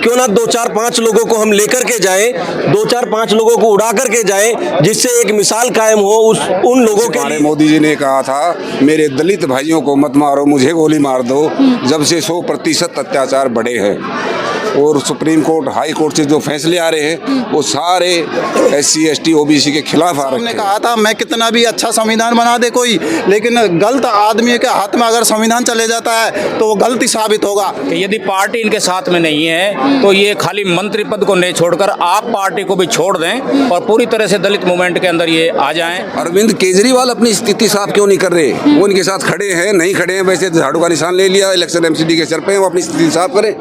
क्यों ना 2-4-5 लोगों को हम लेकर के जाएं, 2-4-5 लोगों को उड़ा करके जाएं, जिससे एक मिसाल कायम हो उन लोगों के हमारे लिए। मोदी जी ने कहा था, मेरे दलित भाइयों को मत मारो, मुझे गोली मार दो। जब से 100% अत्याचार बढ़े हैं और सुप्रीम कोर्ट, हाई कोर्ट से जो फैसले आ रहे हैं वो सारे SC ST OBC के खिलाफ आ रहे हमने हैं। कहा था मैं कितना भी अच्छा संविधान बना दे कोई, लेकिन गलत आदमी के हाथ में अगर संविधान चले जाता है तो वो गलती साबित होगा। कि यदि पार्टी इनके साथ में नहीं है तो ये खाली मंत्री पद को नहीं छोड़कर आप पार्टी को भी छोड़ दें और पूरी तरह से दलित मूवमेंट के अंदर ये आ जाएं। अरविंद केजरीवाल अपनी स्थिति साफ क्यों नहीं कर रहे? वो इनके साथ खड़े हैं, नहीं खड़े हैं, वैसे झाड़ू का निशान ले लिया, इलेक्शन MCD के सर पे, वो अपनी स्थिति साफ करें।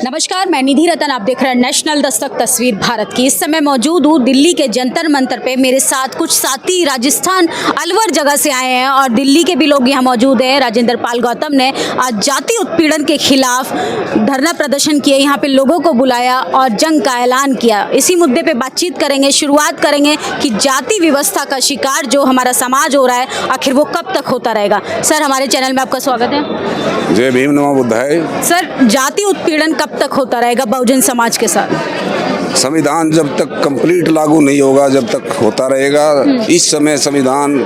नमस्कार, मैं निधि रतन, आप देख रहे हैं नेशनल दस्तक तस्वीर भारत की। इस समय मौजूद हूँ दिल्ली के जंतर मंतर पे। मेरे साथ कुछ साथी राजस्थान अलवर जगह से आए हैं और दिल्ली के भी लोग यहाँ मौजूद हैं। राजेंद्र पाल गौतम ने आज जाति उत्पीड़न के खिलाफ धरना प्रदर्शन किए, यहाँ पे लोगों को बुलाया और जंग का ऐलान किया। इसी मुद्दे पे बातचीत करेंगे, शुरुआत करेंगे कि जाति व्यवस्था का शिकार जो हमारा समाज हो रहा है आखिर वो कब तक होता रहेगा। सर, हमारे चैनल में आपका स्वागत है। जय भीम, नमो बुद्धाय। सर, जाति उत्पीड़न कब तक होता रहेगा बहुजन समाज के साथ? संविधान जब तक कंप्लीट लागू नहीं होगा, जब तक होता रहेगा। इस समय संविधान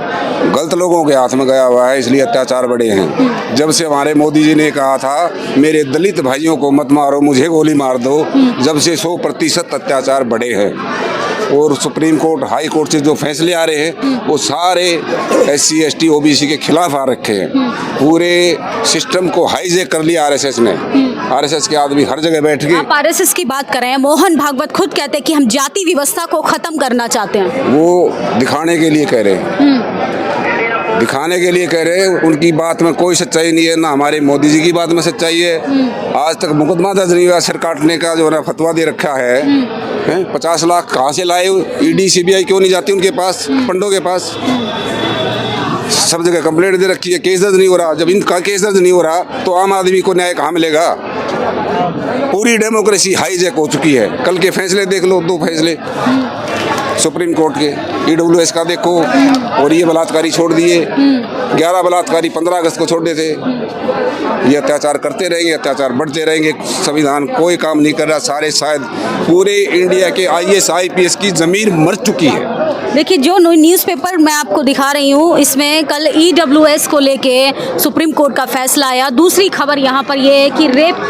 गलत लोगों के हाथ में गया हुआ है, इसलिए अत्याचार बढ़े हैं। जब से हमारे मोदी जी ने कहा था, मेरे दलित भाइयों को मत मारो, मुझे गोली मार दो, जब से 100% अत्याचार बढ़े हैं और सुप्रीम कोर्ट, हाई कोर्ट से जो फैसले आ रहे हैं वो सारे SC ST OBC के खिलाफ आ रखे हैं। पूरे सिस्टम को हाईजैक कर लिया RSS ने। RSS के आदमी हर जगह बैठ गए। आप RSS की बात कर रहे हैं। मोहन भागवत खुद कहते हैं कि हम जाति व्यवस्था को खत्म करना चाहते हैं। वो दिखाने के लिए कह रहे हैं, दिखाने के लिए कह रहे हैं। उनकी बात में कोई सच्चाई नहीं है, ना हमारे मोदी जी की बात में सच्चाई है। आज तक मुकदमा दर्ज नहीं हुआ, सिर काटने का जो है फतवा दे रखा है। 50 लाख कहाँ से लाए? ED CBI क्यों नहीं जाती उनके पास, पंडों के पास? सब जगह कंप्लेंट दे रखी है, केस दर्ज नहीं हो रहा। जब इनका केस दर्ज नहीं हो रहा तो आम आदमी को न्याय कहाँ मिलेगा? पूरी डेमोक्रेसी हाईजैक हो चुकी है। कल के फैसले देख लो, 2 फैसले सुप्रीम कोर्ट के, EWS का देखो, और ये बलात्कारी छोड़ दिए। 11 बलात्कारी 15 अगस्त को छोड़े थे। ये अत्याचार करते रहेंगे, अत्याचार बढ़ते रहेंगे। संविधान कोई काम नहीं कर रहा। सारे शायद पूरे इंडिया के IAS IPS की जमीन मर चुकी है। देखिए, जो न्यूज़पेपर मैं आपको दिखा रही हूँ इसमें कल EWS को लेके सुप्रीम कोर्ट का फैसला आया। दूसरी खबर यहाँ पर ये है कि रेप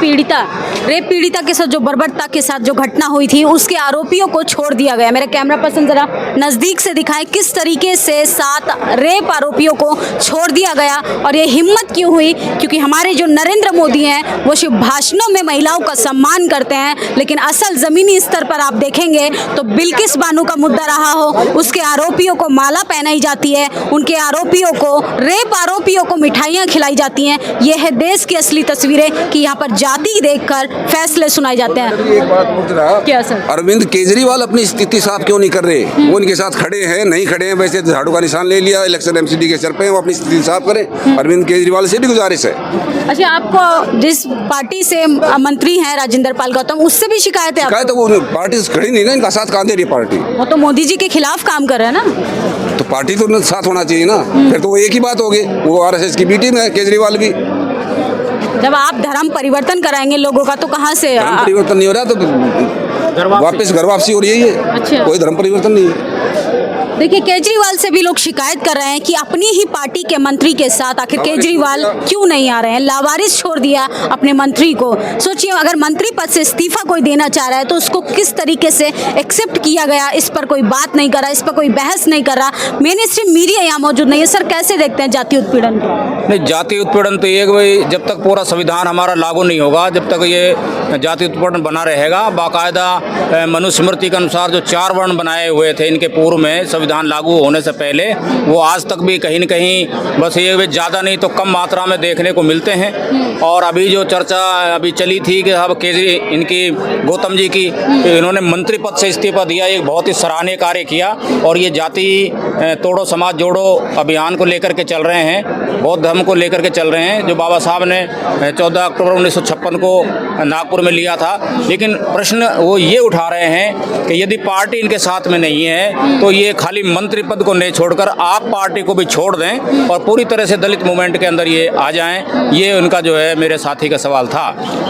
पीड़िता के साथ जो बर्बरता के साथ जो घटना हुई थी उसके आरोपियों को छोड़ दिया गया। मेरा कैमरा पर्सन जरा नज़दीक से दिखाएं किस तरीके से 7 रेप आरोपियों को छोड़ दिया गया। और ये हिम्मत क्यों हुई? क्योंकि हमारे जो नरेंद्र मोदी हैं वो सिर्फ भाषणों में महिलाओं का सम्मान करते हैं, लेकिन असल ज़मीनी स्तर पर आप देखेंगे तो बिल्किस बानो का मुद्दा रहा हो, उसके आरोपियों को माला पहनाई जाती है, उनके आरोपियों को, रेप आरोपियों को मिठाइयाँ खिलाई जाती हैं। ये है देश की असली तस्वीरें कि यहाँ पर जाति देखकर फैसले सुनाए जाते हैं। एक बात पूछ रहा, क्या सर? अरविंद केजरीवाल अपनी स्थिति साफ क्यों नहीं कर रहे? वो इनके साथ खड़े हैं, नहीं खड़े हैं, वैसे झाड़ू का निशान ले लिया, इलेक्शन MCD के सर पे, वो अपनी स्थिति साफ करें। अरविंद केजरीवाल से भी गुजारिश है। अच्छा, आपको जिस पार्टी से मंत्री हैं राजेंद्र पाल गौतम, उससे भी शिकायत है? शिकायत तो वो पार्टी खड़ी नहीं ना, इनका साथ कहाँ दे रही पार्टी? वो तो मोदी जी के खिलाफ काम कर रहे हैं ना। तो पार्टी तो साथ होना चाहिए ना। फिर तो वो एक ही बात होगी, वो RSS की B टीम है, केजरीवाल भी। जब आप धर्म परिवर्तन कराएंगे लोगों का तो कहाँ से? धर्म परिवर्तन नहीं हो रहा तो वापस घर वापसी हो रही है। अच्छा। कोई धर्म परिवर्तन नहीं है। देखिए, केजरीवाल से भी लोग शिकायत कर रहे हैं कि अपनी ही पार्टी के मंत्री के साथ आखिर केजरीवाल क्यों नहीं आ रहे हैं? लावारिस छोड़ दिया अपने मंत्री को। सोचिए, अगर मंत्री पद से इस्तीफा कोई देना चाह रहा है तो उसको किस तरीके से एक्सेप्ट किया गया, इस पर कोई बात नहीं कर रहा, इस पर कोई बहस नहीं कर रहा। मेन स्ट्रीम मीडिया यहाँ मौजूद नहीं है। सर, कैसे देखते हैं जाति उत्पीड़न को? नहीं, जाति उत्पीड़न तो ये भाई जब तक पूरा संविधान हमारा लागू नहीं होगा, जब तक ये जाति उत्पीड़न बना रहेगा। बाकायदा मनुस्मृति के अनुसार जो 4 वर्ण बनाए हुए थे इनके पूर्व में, संविधान लागू होने से पहले, वो आज तक भी कहीं न कहीं बस ये ज़्यादा नहीं तो कम मात्रा में देखने को मिलते हैं। और अभी जो चर्चा अभी चली थी कि अब इनकी गौतम जी की, इन्होंने मंत्री पद से इस्तीफा दिया, एक बहुत ही सराहनीय कार्य किया। और ये जाति तोड़ो समाज जोड़ो अभियान को लेकर के चल रहे हैं, बौद्ध धर्म को लेकर के चल रहे हैं, जो बाबा साहब ने 14 अक्टूबर 1956 को नागपुर में लिया था। लेकिन प्रश्न वो ये उठा रहे हैं कि यदि पार्टी इनके साथ में नहीं है तो ये खाली खाली मंत्री पद को नहीं छोड़कर आप पार्टी को भी छोड़ दें और पूरी तरह से दलित मूवमेंट के अंदर ये आ जाएं, ये उनका जो है मेरे साथी का सवाल था।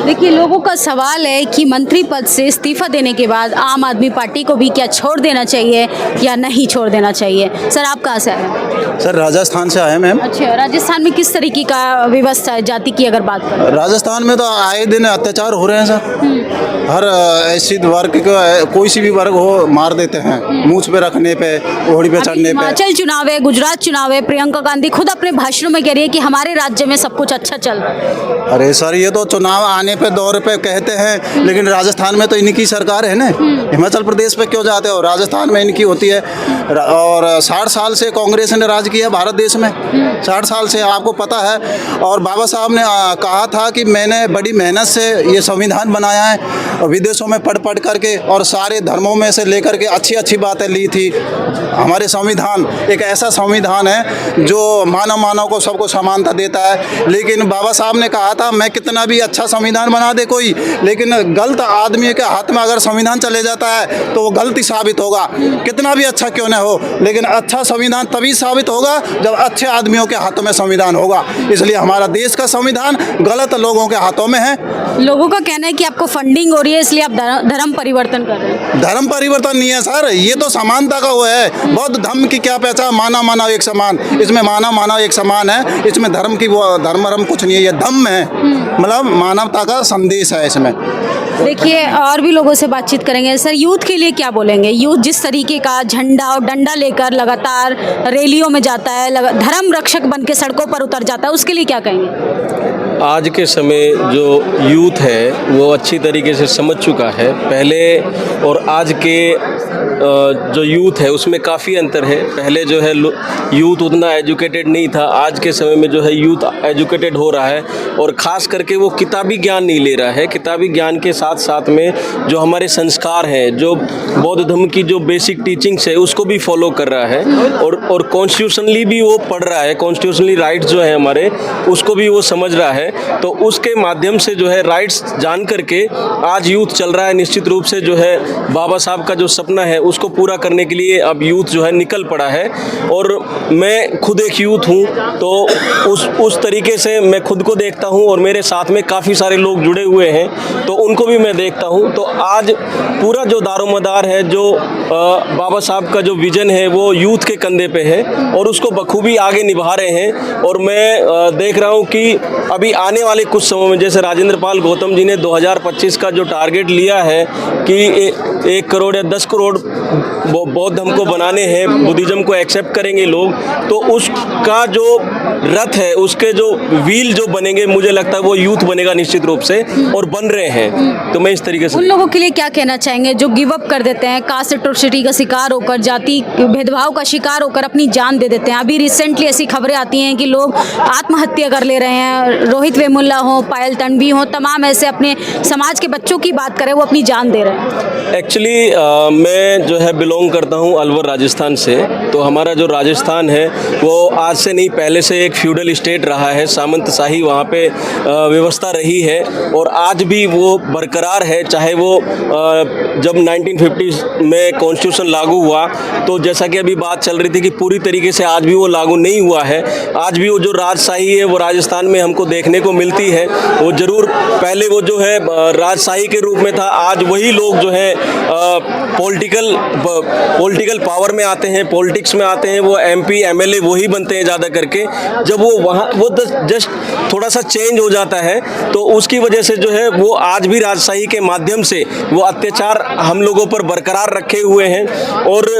देखिए, लोगों का सवाल है कि मंत्री पद से इस्तीफा देने के बाद आम आदमी पार्टी को भी क्या छोड़ देना चाहिए या नहीं छोड़ देना चाहिए। सर, आप कहाँ से आए हैं? सर, राजस्थान से आए मैम। अच्छा, राजस्थान में किस तरीके का व्यवस्था है जाति की अगर बात करें? राजस्थान में तो आए दिन अत्याचार हो रहे हैं सर। हर ऐसी वर्ग को कोई सी भी वर्ग हो मार देते हैं, मूछ पे रखने पे, ओढ़ी पे चढ़ने पे। हिमाचल चुनाव है, गुजरात चुनाव है, प्रियंका गांधी खुद अपने भाषणों में कह रही है कि हमारे राज्य में सब कुछ अच्छा चल रहा है। अरे सर, ये तो चुनाव आने पे दौर पे कहते हैं, लेकिन राजस्थान में तो इनकी सरकार है ना। हिमाचल प्रदेश पे क्यों जाते हो? राजस्थान में इनकी होती है। और 60 साल से कांग्रेस ने राज किया भारत देश में, 60 साल से, आपको पता है। और बाबा साहब ने कहा था कि मैंने बड़ी मेहनत से ये संविधान बनाया है, विदेशों में पढ़ करके, और सारे धर्मों में से लेकर के अच्छी अच्छी बातें ली थी। हमारे संविधान एक ऐसा संविधान है जो मानव को सबको समानता देता है। लेकिन बाबा साहब ने कहा था, मैं कितना भी अच्छा संविधान बना दे कोई, लेकिन गलत आदमी के हाथ में अगर संविधान चले जाता है तो वो गलती साबित होगा, कितना भी अच्छा क्यों न हो। लेकिन अच्छा संविधान तभी साबित होगा जब अच्छे आदमियों के हाथों में संविधान होगा। इसलिए हमारा देश का संविधान गलत लोगों के हाथों में है। लोगों का कहना है कि आपको फंडिंग हो रही है इसलिए आप धर्म परिवर्तन कर रहे हैं। धर्म परिवर्तन नहीं है सर, ये तो समानता का वो है। बौद्ध धर्म की क्या पहचान? मानव एक समान। इसमें मानव एक समान है, इसमें धर्म की वो धर्म कुछ नहीं है, ये धम्म है, मतलब मानवता का संदेश है इसमें। देखिए, और भी लोगों से बातचीत करेंगे। सर, यूथ के लिए क्या बोलेंगे? यूथ जिस तरीके का झंडा और डंडा लेकर लगातार रैलियों में जाता है, धर्म रक्षक बन के सड़कों पर उतर जाता है, उसके लिए क्या कहेंगे? आज के समय जो यूथ है वो अच्छी तरीके से समझ चुका है। पहले और आज के जो यूथ है उसमें काफ़ी अंतर है। पहले जो है यूथ उतना एजुकेटेड नहीं था, आज के समय में जो है यूथ एजुकेटेड हो रहा है और ख़ास करके वो किताबी ज्ञान नहीं ले रहा है। किताबी ज्ञान के साथ साथ में जो हमारे संस्कार हैं, जो बौद्ध धर्म की जो बेसिक टीचिंग्स है उसको भी फॉलो कर रहा है और कॉन्स्टिट्यूशनली भी वो पढ़ रहा है। कॉन्स्टिट्यूशनली राइट्स जो है हमारे उसको भी वो समझ रहा है। तो उसके माध्यम से जो है राइट्स जान करके आज यूथ चल रहा है। निश्चित रूप से जो है बाबा साहब का जो सपना है उसको पूरा करने के लिए अब यूथ जो है निकल पड़ा है। और मैं खुद एक यूथ हूँ, तो उस तरीके से मैं खुद को देखता हूँ और मेरे साथ में काफ़ी सारे लोग जुड़े हुए हैं, तो उनको भी मैं देखता हूँ। तो आज पूरा जो दारोमदार है, जो बाबा साहब का जो विजन है वो यूथ के कंधे पे है और उसको बखूबी आगे निभा रहे हैं। और मैं देख रहा हूँ कि अभी आने वाले कुछ समय में, जैसे राजेंद्र पाल गौतम जी ने 2025 का जो टारगेट लिया है कि 1 करोड़ या 10 करोड़ बौद्ध धर्म को बनाने हैं, बुद्धिज्म को एक्सेप्ट करेंगे लोग, तो उसका जो रथ है, उसके जो व्हील जो बनेंगे, मुझे लगता है वो यूथ बनेगा निश्चित रूप से, और बन रहे हैं। तो मैं इस तरीके से उन लोगों के लिए क्या कहना चाहेंगे जो गिव अप कर देते हैं, कास्ट एट्रोसिटी का शिकार होकर, जाति भेदभाव का शिकार होकर अपनी जान दे देते हैं? अभी रिसेंटली ऐसी खबरें आती हैं कि लोग आत्महत्या कर ले रहे हैं। रोहित वेमुल्ला हो, पायल तन्वी हो, तमाम ऐसे अपने समाज के बच्चों की बात करें, वो अपनी जान दे रहे हैं। एक्चुअली मैं जो है बिलोंग करता हूँ अलवर राजस्थान से। तो हमारा जो राजस्थान है वो आज से नहीं, पहले से एक फ्यूडल स्टेट रहा है, सामंतशाही वहाँ पे व्यवस्था रही है और आज भी वो बरकरार है। चाहे वो जब 1950 में कॉन्स्टिट्यूशन लागू हुआ, तो जैसा कि अभी बात चल रही थी कि पूरी तरीके से आज भी वो लागू नहीं हुआ है। आज भी वो जो राजशाही है वो राजस्थान में हमको देखने को मिलती है। वो ज़रूर पहले वो जो है राजशाही के रूप में था, आज वही लोग जो है पॉलिटिकल पावर में आते हैं, पॉलिटिक्स में आते हैं, वो MP MLA वही बनते हैं ज़्यादा करके। जब वो वहाँ वो जस्ट थोड़ा सा चेंज हो जाता है, तो उसकी वजह से जो है वो आज भी राजशाही के माध्यम से वो अत्याचार हम लोगों पर बरकरार रखे हुए हैं। और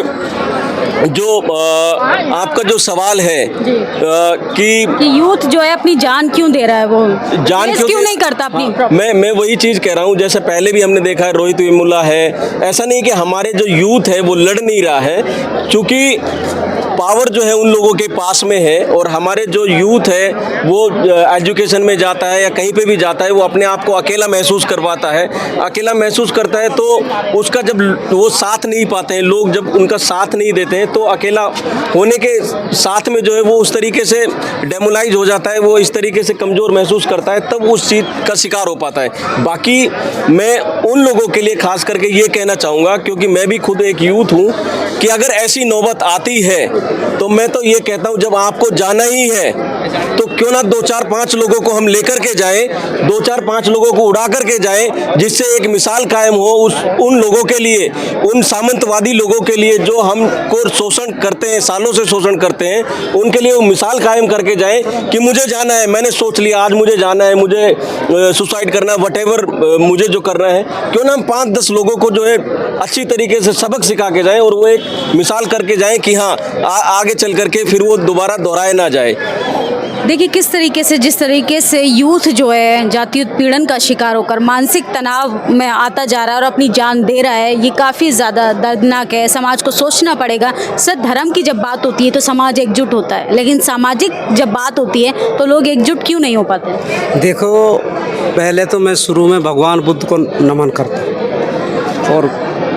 जो आपका जो सवाल है कि यूथ जो है अपनी जान क्यों दे रहा है, वो जान क्यों नहीं करता अपनी? मैं वही चीज़ कह रहा हूँ। जैसे पहले भी हमने देखा है, रोहित वेमुल्ला है, ऐसा नहीं कि हमारे जो यूथ है वो लड़ नहीं रहा है, क्योंकि पावर जो है उन लोगों के पास में है, और हमारे जो यूथ है वो एजुकेशन में जाता है या कहीं पे भी जाता है, वो अपने आप को अकेला महसूस करवाता है, अकेला महसूस करता है। तो उसका जब वो साथ नहीं पाते हैं, लोग जब उनका साथ नहीं देते हैं, तो अकेला होने के साथ में जो है वो उस तरीके से डेमोलाइज हो जाता है, वो इस तरीके से कमज़ोर महसूस करता है, तब उस चीज़ का शिकार हो पाता है। बाकी मैं उन लोगों के लिए खास करके ये कहना चाहूँगा, क्योंकि मैं भी खुद एक यूथ हूँ, कि अगर ऐसी नौबत आती है तो मैं तो ये कहता हूँ, जब आपको जाना ही है तो क्यों ना 2-4-5 लोगों को हम लेकर के जाएं, 2-4-5 लोगों को उड़ा करके जाएं, जिससे एक मिसाल कायम हो उन लोगों के लिए, उन सामंतवादी लोगों के लिए जो हमको शोषण करते हैं, सालों से शोषण करते हैं, उनके लिए वो मिसाल कायम करके जाएं कि मुझे जाना है, मैंने सोच लिया आज मुझे जाना है, मुझे सुसाइड करना है, वटेवर मुझे जो करना है, क्यों ना हम 5-10 लोगों को जो है अच्छी तरीके से सबक सिखा के जाएं और वो एक मिसाल करके जाएं कि हाँ आगे चल करके फिर वो दोबारा दोहराए ना जाए। देखिए किस तरीके से, जिस तरीके से यूथ जो है जातीय उत्पीड़न का शिकार होकर मानसिक तनाव में आता जा रहा है और अपनी जान दे रहा है, ये काफ़ी ज़्यादा दर्दनाक है। समाज को सोचना पड़ेगा। सर, धर्म की जब बात होती है तो समाज एकजुट होता है, लेकिन सामाजिक जब बात होती है तो लोग एकजुट क्यों नहीं हो पाते? देखो, पहले तो मैं शुरू में भगवान बुद्ध को नमन करता हूँ और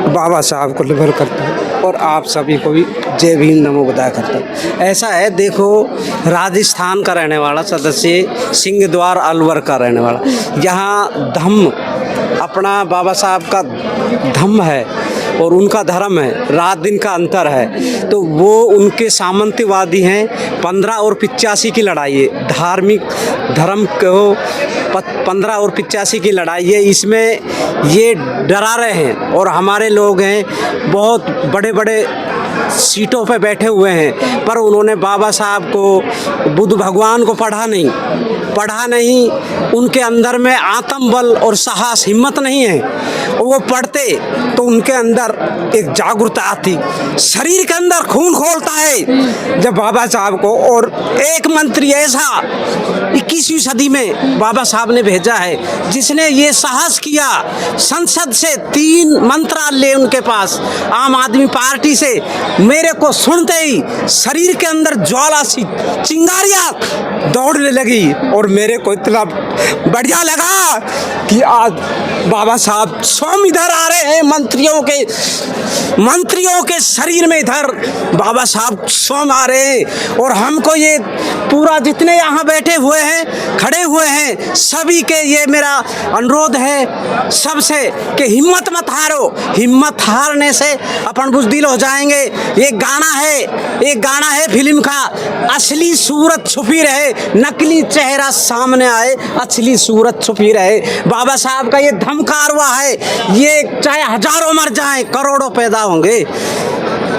बाबा साहब को नमन करता हूँ और आप सभी को भी जय भीम नमो बुद्धाय करता हूँ। ऐसा है, देखो, राजस्थान का रहने वाला सदस्य, सिंहद्वार अलवर का रहने वाला, यहाँ धम्म अपना बाबा साहब का धम्म है और उनका धर्म है, रात दिन का अंतर है। तो वो उनके सामंतवादी हैं। 15 और 85 की लड़ाई है, धार्मिक धर्म को 15 और 85 की लड़ाई है। इसमें ये डरा रहे हैं और हमारे लोग हैं बहुत बड़े बड़े सीटों पे बैठे हुए हैं, पर उन्होंने बाबा साहब को, बुद्ध भगवान को पढ़ा नहीं। उनके अंदर में आत्म बल और साहस, हिम्मत नहीं है। वो पढ़ते तो उनके अंदर एक जागरूकता आती, शरीर के अंदर खून खोलता है जब बाबा साहब को। और एक मंत्री ऐसा 21वीं सदी में बाबा साहब ने भेजा है जिसने ये साहस किया, संसद से 3 मंत्रालय उनके पास, आम आदमी पार्टी से, मेरे को सुनते ही शरीर के अंदर ज्वाला सी चिंगारियां दौड़ने लगी और मेरे को इतना बढ़िया लगा कि आज बाबा साहब स्वयं इधर आ रहे हैं। मंत्रियों के शरीर में इधर बाबा साहब स्वयं आ रहे हैं। और हमको ये पूरा जितने यहाँ बैठे हुए हैं, खड़े हुए हैं, सभी के ये मेरा अनुरोध है सबसे कि हिम्मत मत हारो। हिम्मत हारने से अपन बुज़दिल हो जाएंगे। एक गाना है फिल्म का, असली सूरत छुपी रहे, नकली चेहरा सामने आए, असली सूरत छुपी रहे। बाबा साहब का ये धमकारवा है, ये चाहे हजारों मर जाएं, करोड़ों पैदा होंगे,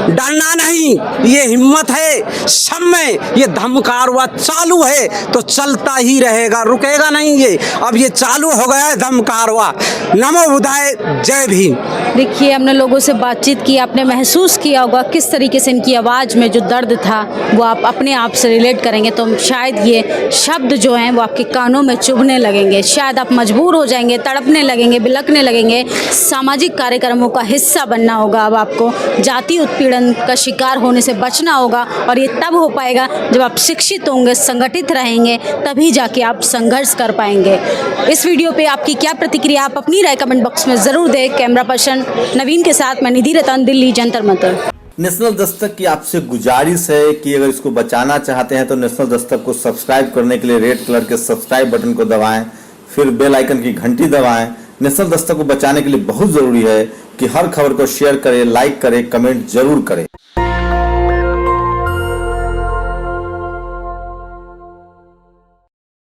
डरना नहीं, ये हिम्मत है सब में। ये धमकारवा चालू है तो चलता ही रहेगा, रुकेगा नहीं ये। अब ये चालू हो गया है धमकारवा। नमो बुद्धाय, जय भीम। देखिए, हमने लोगों से बातचीत की, आपने महसूस किया होगा किस तरीके से इनकी आवाज़ में जो दर्द था वो आप अपने आप से रिलेट करेंगे तो शायद ये शब्द जो हैं वो आपके कानों में चुभने लगेंगे, शायद आप मजबूर हो जाएंगे, तड़पने लगेंगे, बिलखने लगेंगे। सामाजिक कार्यक्रमों का हिस्सा बनना होगा अब आपको, जातीय उत्पीड़न का शिकार होने से बचना होगा। और ये तब हो पाएगा जब आप शिक्षित होंगे, संगठित रहेंगे, तभी जाके आप संघर्ष कर पाएंगे। इस वीडियो पे आपकी क्या प्रतिक्रिया, आप अपनी राय कमेंट बॉक्स में ज़रूर दें। कैमरा पर्सन नवीन के साथ मैं निधि रतन, दिल्ली जंतर मंतर। नेशनल दस्तक की आपसे गुजारिश है कि अगर इसको बचाना चाहते हैं तो नेशनल दस्तक को सब्सक्राइब करने के लिए रेड कलर के सब्सक्राइब बटन को दबाएं, फिर बेल आइकन की घंटी दबाएं। नेशनल दस्तक को बचाने के लिए बहुत जरूरी है कि हर खबर को शेयर करें, लाइक करें, कमेंट जरूर करें।